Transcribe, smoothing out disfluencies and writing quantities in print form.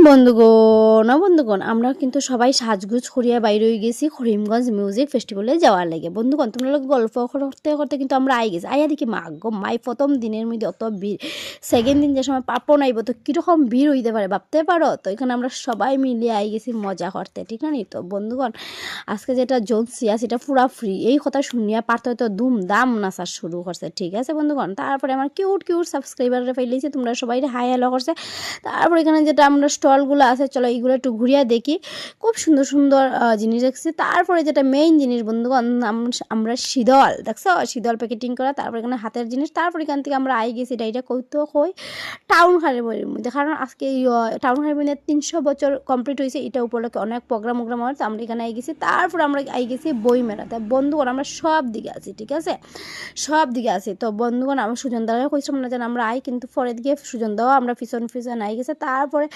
বন্ধুগণ আমরা কিন্তু সবাই সাজগুজ করিয়া বাইরে হয়ে গেছি করিমগঞ্জ মিউজিক ফেস্টিভ্যালে যাওয়ার লাগে। বন্ধুগণ তোমরা লোক গল্প করতে করতে কিন্তু আমরা আই গেছি। আইয়া দেখি মাই প্রথম দিনের মধ্যে অত ভিড়, সেকেন্ড দিন যে সময় পাপন আইব তো কীরকম ভিড় হইতে পারে ভাবতে পারো। তো এখানে আমরা সবাই মিলে আই গেছি মজা করতে, ঠিক আছে? তো বন্ধুগণ আজকে যেটা জ্বলছি সেটা পুরা ফ্রি, এই কথা শুনিয়া পারতে হয়তো ধুমধাম নাচা শুরু করছে, ঠিক আছে বন্ধুগণ? তারপরে আমার কিউট সাবস্ক্রাইবাররা পাইলেছি, তোমরা সবাই হাই হ্যালো করছে। তারপর এখানে যেটা আমরা স্টলগুলো আছে চলো এইগুলো একটু ঘুরিয়া দেখি, খুব সুন্দর সুন্দর জিনিস দেখছি। তারপরে যেটা মেইন জিনিস বন্ধুগণ আমরা শীতল দেখছো, শীতল প্যাকেটিং করা, তারপর এখানে হাতের জিনিস। তারপর এখান থেকে আমরা আই গেছি এটা কৌতুক হই টাউন হারের মধ্যে, কারণ আজকে টাউন হারের মধ্যে 300 বছর কমপ্লিট হয়েছে, এটা উপলক্ষে অনেক প্রোগ্রাম হয়। তো আমরা এখানে আই গেছি। তারপর আমরা আই গেছি বই মেলাতে। বন্ধুগণ আমরা সব দিকে আছি, ঠিক আছে? সব দিকে আছি। তো বন্ধুগণ আমরা সুজন দ্বারা কইছিলাম না যেন আমরা আই, কিন্তু পরের দিকে সুজন দাও আমরা পিছন আই গেছে। তারপরে